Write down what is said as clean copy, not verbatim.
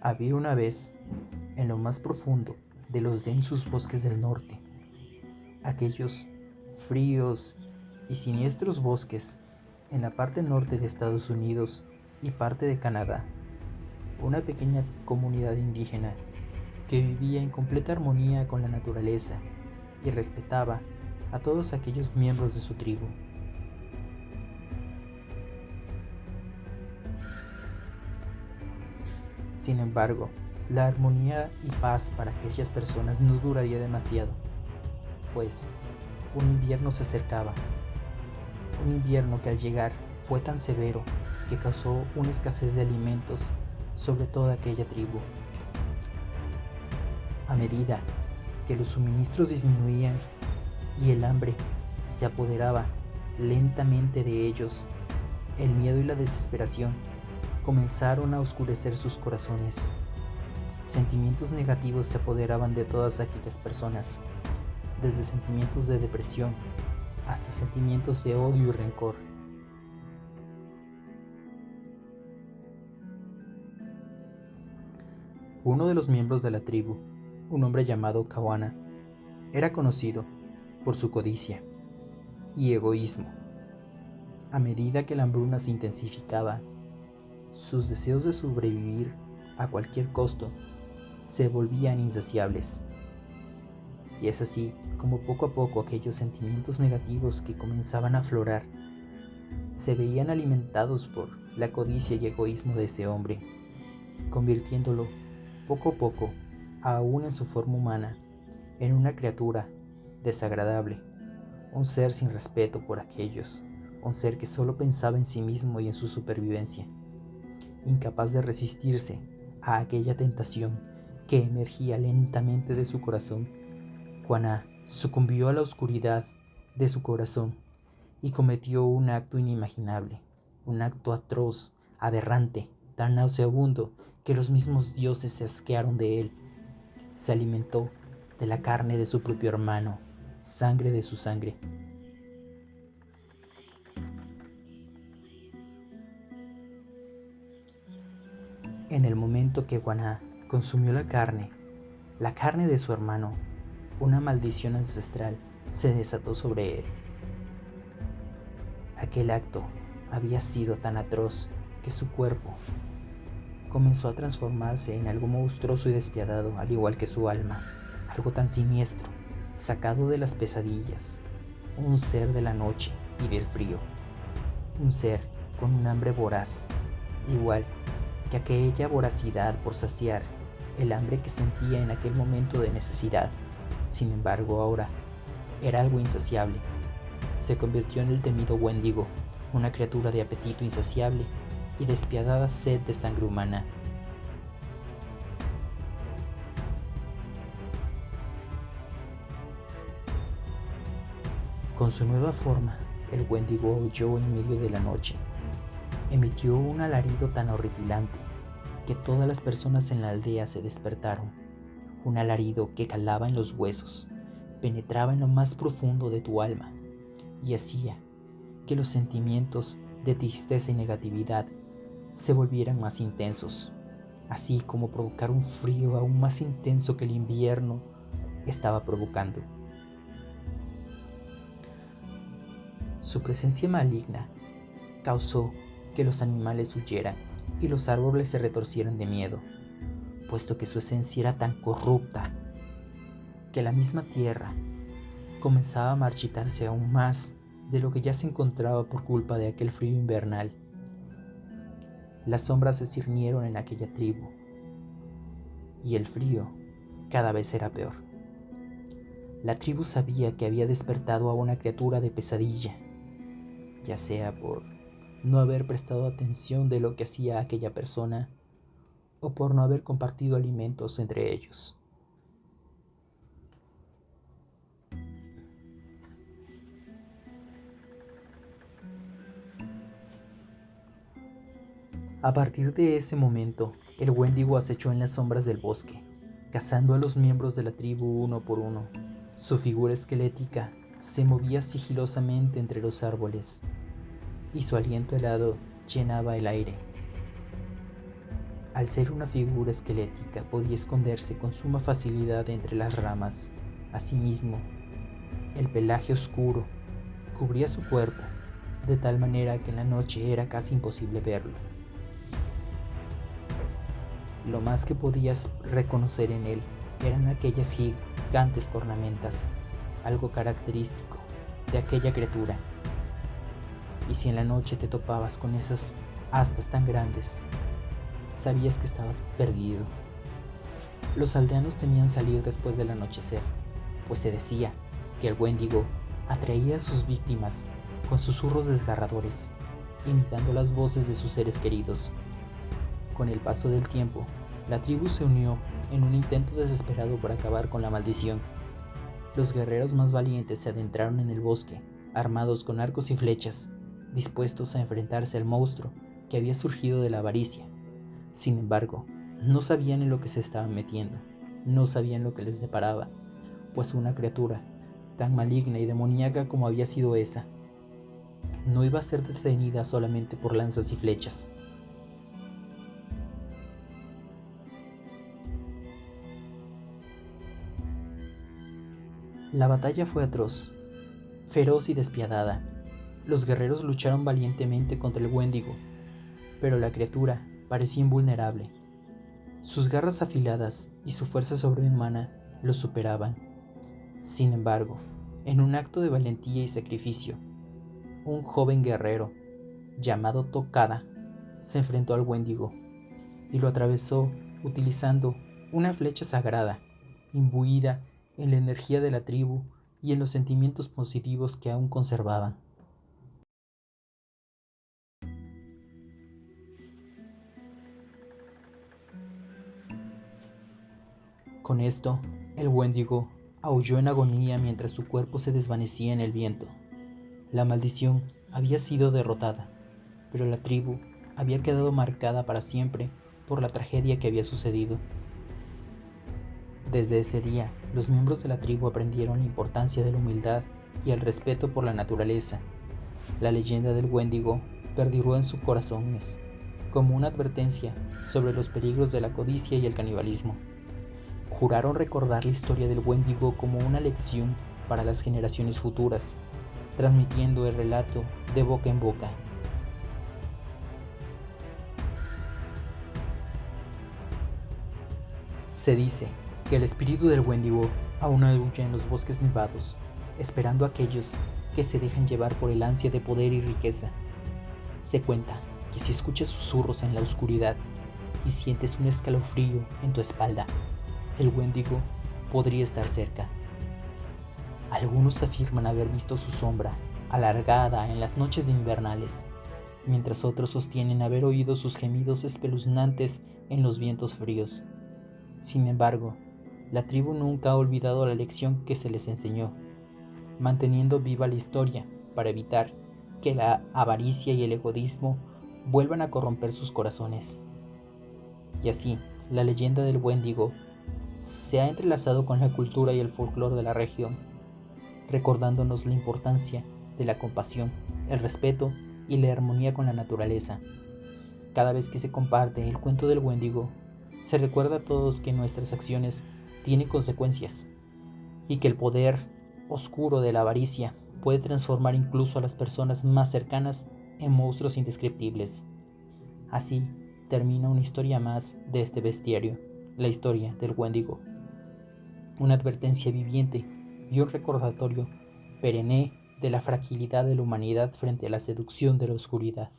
Había una vez, en lo más profundo de los densos bosques del norte, aquellos fríos y siniestros bosques en la parte norte de Estados Unidos y parte de Canadá, una pequeña comunidad indígena que vivía en completa armonía con la naturaleza y respetaba a todos aquellos miembros de su tribu. Sin embargo, la armonía y paz para aquellas personas no duraría demasiado, pues un invierno se acercaba, un invierno que al llegar fue tan severo que causó una escasez de alimentos sobre toda aquella tribu. A medida que los suministros disminuían y el hambre se apoderaba lentamente de ellos, el miedo y la desesperación comenzaron a oscurecer sus corazones. Sentimientos negativos se apoderaban de todas aquellas personas, desde sentimientos de depresión hasta sentimientos de odio y rencor. Uno de los miembros de la tribu, un hombre llamado Kawana, era conocido por su codicia y egoísmo. A medida que la hambruna se intensificaba, sus deseos de sobrevivir a cualquier costo se volvían insaciables. Y es así como poco a poco aquellos sentimientos negativos que comenzaban a aflorar se veían alimentados por la codicia y egoísmo de ese hombre, convirtiéndolo poco a poco, aún en su forma humana, en una criatura desagradable, un ser sin respeto por aquellos, un ser que solo pensaba en sí mismo y en su supervivencia, incapaz de resistirse a aquella tentación que emergía lentamente de su corazón. Juana sucumbió a la oscuridad de su corazón y cometió un acto inimaginable, un acto atroz, aberrante, tan nauseabundo que los mismos dioses se asquearon de él. Se alimentó de la carne de su propio hermano, sangre de su sangre. En el momento que Guaná consumió la carne de su hermano, una maldición ancestral se desató sobre él. Aquel acto había sido tan atroz que su cuerpo comenzó a transformarse en algo monstruoso y despiadado, al igual que su alma, algo tan siniestro, sacado de las pesadillas, un ser de la noche y del frío, un ser con un hambre voraz, igual que aquella voracidad por saciar el hambre que sentía en aquel momento de necesidad. Sin embargo, ahora era algo insaciable. Se convirtió en el temido Wendigo, una criatura de apetito insaciable y despiadada sed de sangre humana. Con su nueva forma, el Wendigo aulló en medio de la noche. Emitió un alarido tan horripilante que todas las personas en la aldea se despertaron. Un alarido que calaba en los huesos, penetraba en lo más profundo de tu alma y hacía que los sentimientos de tristeza y negatividad se volvieran más intensos, así como provocar un frío aún más intenso que el invierno estaba provocando. Su presencia maligna causó que los animales huyeran y los árboles se retorcieran de miedo, puesto que su esencia era tan corrupta que la misma tierra comenzaba a marchitarse aún más de lo que ya se encontraba por culpa de aquel frío invernal. Las sombras se cirnieron en aquella tribu y el frío cada vez era peor. La tribu sabía que había despertado a una criatura de pesadilla, ya sea por no haber prestado atención de lo que hacía aquella persona o por no haber compartido alimentos entre ellos. A partir de ese momento, el Wendigo acechó en las sombras del bosque, cazando a los miembros de la tribu uno por uno. Su figura esquelética se movía sigilosamente entre los árboles y su aliento helado llenaba el aire. Al ser una figura esquelética, podía esconderse con suma facilidad entre las ramas. Asimismo, el pelaje oscuro cubría su cuerpo, de tal manera que en la noche era casi imposible verlo. Lo más que podías reconocer en él eran aquellas gigantes cornamentas, algo característico de aquella criatura. Y si en la noche te topabas con esas astas tan grandes, sabías que estabas perdido. Los aldeanos temían salir después del anochecer, pues se decía que el Wendigo atraía a sus víctimas con susurros desgarradores, imitando las voces de sus seres queridos. Con el paso del tiempo, la tribu se unió en un intento desesperado por acabar con la maldición. Los guerreros más valientes se adentraron en el bosque, armados con arcos y flechas, dispuestos a enfrentarse al monstruo que había surgido de la avaricia. Sin embargo, no sabían en lo que se estaban metiendo, no sabían lo que les deparaba, pues una criatura tan maligna y demoníaca como había sido esa, no iba a ser detenida solamente por lanzas y flechas. La batalla fue atroz, feroz y despiadada. Los guerreros lucharon valientemente contra el Wendigo, pero la criatura parecía invulnerable. Sus garras afiladas y su fuerza sobrehumana los superaban. Sin embargo, en un acto de valentía y sacrificio, un joven guerrero llamado Tocada se enfrentó al Wendigo y lo atravesó utilizando una flecha sagrada, imbuida en la energía de la tribu y en los sentimientos positivos que aún conservaban. Con esto, el Wendigo aulló en agonía mientras su cuerpo se desvanecía en el viento. La maldición había sido derrotada, pero la tribu había quedado marcada para siempre por la tragedia que había sucedido. Desde ese día, los miembros de la tribu aprendieron la importancia de la humildad y el respeto por la naturaleza. La leyenda del Wendigo perduró en sus corazones como una advertencia sobre los peligros de la codicia y el canibalismo. Juraron recordar la historia del Wendigo como una lección para las generaciones futuras, transmitiendo el relato de boca en boca. Se dice que el espíritu del Wendigo aún aúlla en los bosques nevados, esperando a aquellos que se dejan llevar por el ansia de poder y riqueza. Se cuenta que si escuchas susurros en la oscuridad y sientes un escalofrío en tu espalda, el Wendigo podría estar cerca. Algunos afirman haber visto su sombra alargada en las noches invernales, mientras otros sostienen haber oído sus gemidos espeluznantes en los vientos fríos. Sin embargo, la tribu nunca ha olvidado la lección que se les enseñó, manteniendo viva la historia para evitar que la avaricia y el egoísmo vuelvan a corromper sus corazones. Y así, la leyenda del Wendigo se ha entrelazado con la cultura y el folclore de la región, recordándonos la importancia de la compasión, el respeto y la armonía con la naturaleza. Cada vez que se comparte el cuento del Wendigo, se recuerda a todos que nuestras acciones tienen consecuencias y que el poder oscuro de la avaricia puede transformar incluso a las personas más cercanas en monstruos indescriptibles. Así termina una historia más de este bestiario, la historia del Wendigo. Una advertencia viviente y un recordatorio perenne de la fragilidad de la humanidad frente a la seducción de la oscuridad.